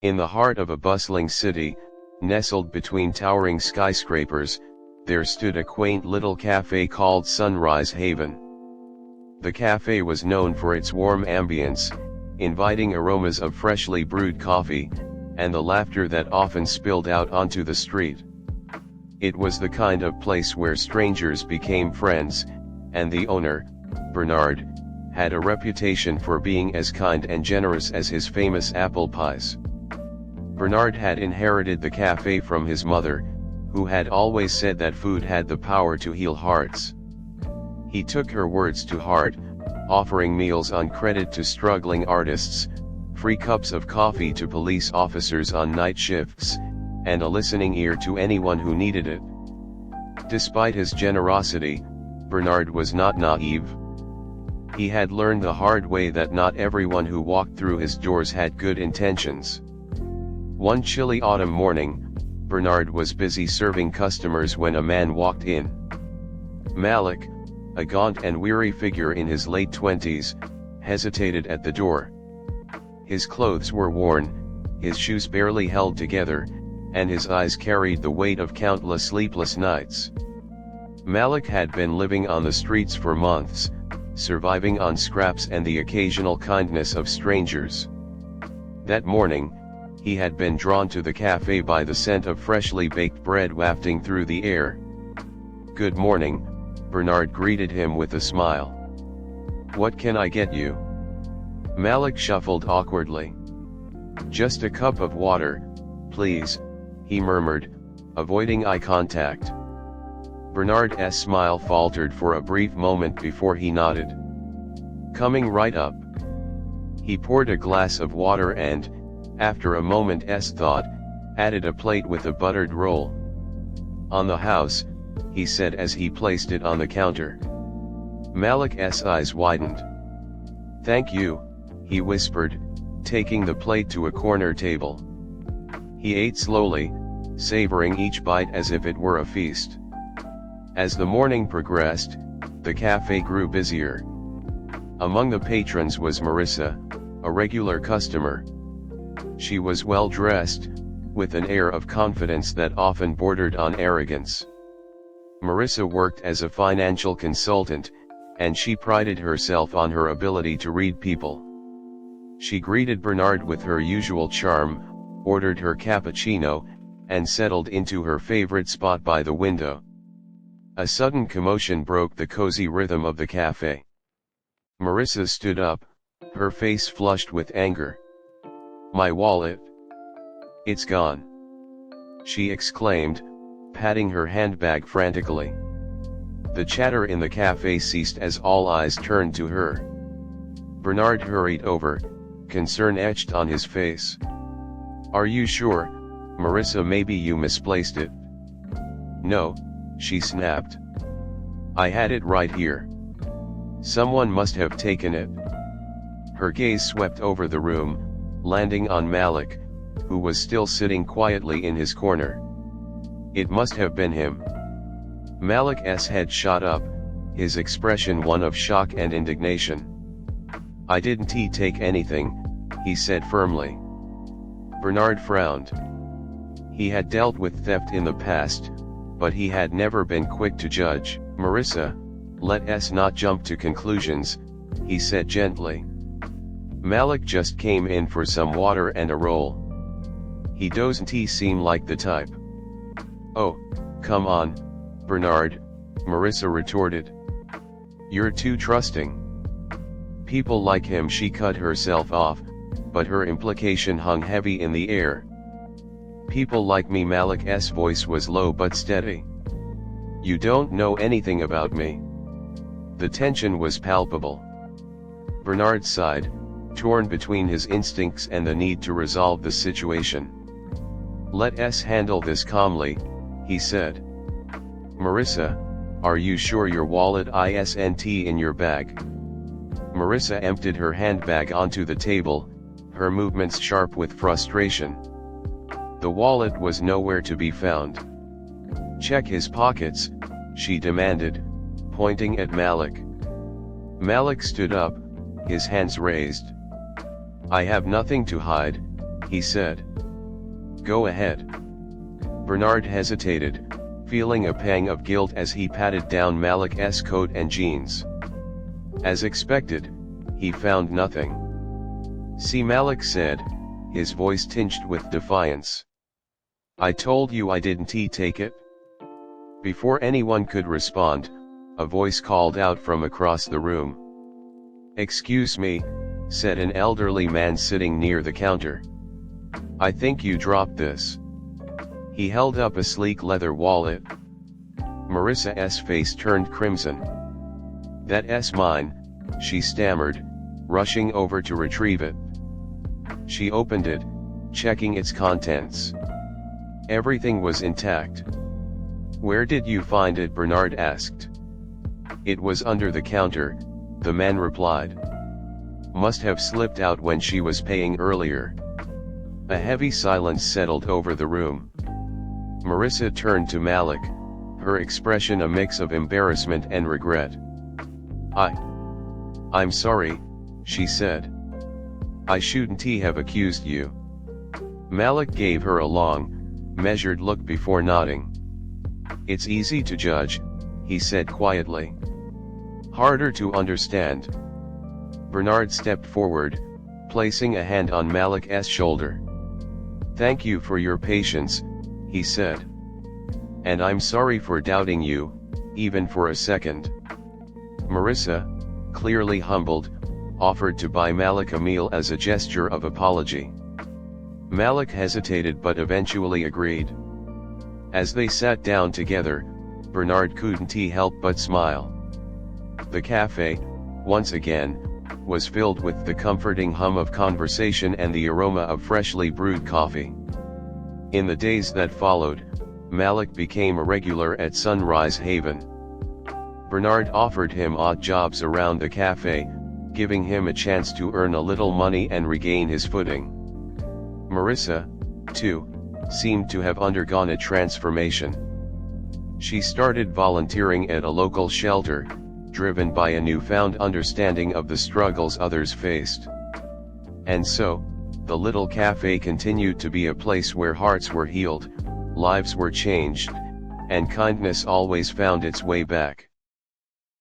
In the heart of a bustling city, nestled between towering skyscrapers, there stood a quaint little café called Sunrise Haven. The café was known for its warm ambience, inviting aromas of freshly brewed coffee, and the laughter that often spilled out onto the street. It was the kind of place where strangers became friends, and the owner, Bernard, had a reputation for being as kind and generous as his famous apple pies. Bernard had inherited the café from his mother, who had always said that food had the power to heal hearts. He took her words to heart, offering meals on credit to struggling artists, free cups of coffee to police officers on night shifts, and a listening ear to anyone who needed it. Despite his generosity, Bernard was not naive. He had learned the hard way that not everyone who walked through his doors had good intentions. One chilly autumn morning, Bernard was busy serving customers when a man walked in. Malik, a gaunt and weary figure in his late 20s, hesitated at the door. His clothes were worn, his shoes barely held together, and his eyes carried the weight of countless sleepless nights. Malik had been living on the streets for months, surviving on scraps and the occasional kindness of strangers. That morning, he had been drawn to the café by the scent of freshly baked bread wafting through the air. "Good morning," Bernard greeted him with a smile. "What can I get you?" Malik shuffled awkwardly. "Just a cup of water, please," he murmured, avoiding eye contact. Bernard's smile faltered for a brief moment before he nodded. "Coming right up." He poured a glass of water and, after a moment's thought, added a plate with a buttered roll. "On the house," he said as he placed it on the counter. Malik's eyes widened. "Thank you," he whispered, taking the plate to a corner table. He ate slowly, savoring each bite as if it were a feast. As the morning progressed, the café grew busier. Among the patrons was Marissa, a regular customer. She was well dressed, with an air of confidence that often bordered on arrogance. Marissa worked as a financial consultant, and she prided herself on her ability to read people. She greeted Bernard with her usual charm, ordered her cappuccino, and settled into her favorite spot by the window. A sudden commotion broke the cozy rhythm of the café. Marissa stood up, her face flushed with anger. "My wallet. It's gone," she exclaimed, patting her handbag frantically. The chatter in the café ceased as all eyes turned to her. Bernard hurried over, concern etched on his face. "Are you sure, Marissa? Maybe you misplaced it." "No," she snapped. "I had it right here. Someone must have taken it." Her gaze swept over the room, landing on Malik, who was still sitting quietly in his corner. It must have been him. Malik's head shot up, his expression one of shock and indignation. "I didn't take anything," he said firmly. Bernard frowned. He had dealt with theft in the past, but he had never been quick to judge. "Marissa, let's not jump to conclusions," he said gently. "Malik just came in for some water and a roll. He doesn't seem like the type." "Oh, come on, Bernard," Marissa retorted. "You're too trusting." "People like him," she cut herself off, but her implication hung heavy in the air. "People like me." Malik's voice was low but steady. "You don't know anything about me." The tension was palpable. Bernard sighed, torn between his instincts and the need to resolve the situation. "Let's handle this calmly," he said. "Marissa, are you sure your wallet isn't in your bag?" Marissa emptied her handbag onto the table, her movements sharp with frustration. The wallet was nowhere to be found. "Check his pockets," she demanded, pointing at Malik. Malik stood up, his hands raised. "I have nothing to hide," he said. Go ahead. Bernard hesitated, feeling a pang of guilt as he patted down Malik's coat and jeans. As expected, he found nothing. See, Malik said, his voice tinged with defiance. I told you I didn't take it? Before anyone could respond, a voice called out from across the room. Excuse me, said an elderly man sitting near the counter. I think you dropped this. He held up a sleek leather wallet. Marissa's face turned crimson. That's mine, she stammered, rushing over to retrieve it. She opened it, checking its contents. Everything was intact. Where did you find it? Bernard asked. It was under the counter, the man replied. Must have slipped out when she was paying earlier. A heavy silence settled over the room. Marissa turned to Malik, her expression a mix of embarrassment and regret. I'm sorry, she said. I shouldn't have accused you. Malik gave her a long, measured look before nodding. It's easy to judge, he said quietly. Harder to understand. Bernard stepped forward, placing a hand on Malik's shoulder. Thank you for your patience, he said. And I'm sorry for doubting you, even for a second. Marissa, clearly humbled, offered to buy Malik a meal as a gesture of apology. Malik hesitated but eventually agreed. As they sat down together, Bernard couldn't help but smile. The cafe, once again, was filled with the comforting hum of conversation and the aroma of freshly brewed coffee. In the days that followed, Malik became a regular at Sunrise Haven. Bernard offered him odd jobs around the cafe, giving him a chance to earn a little money and regain his footing. Marissa, too, seemed to have undergone a transformation. She started volunteering at a local shelter, driven by a newfound understanding of the struggles others faced. And so, the little cafe continued to be a place where hearts were healed, lives were changed, and kindness always found its way back.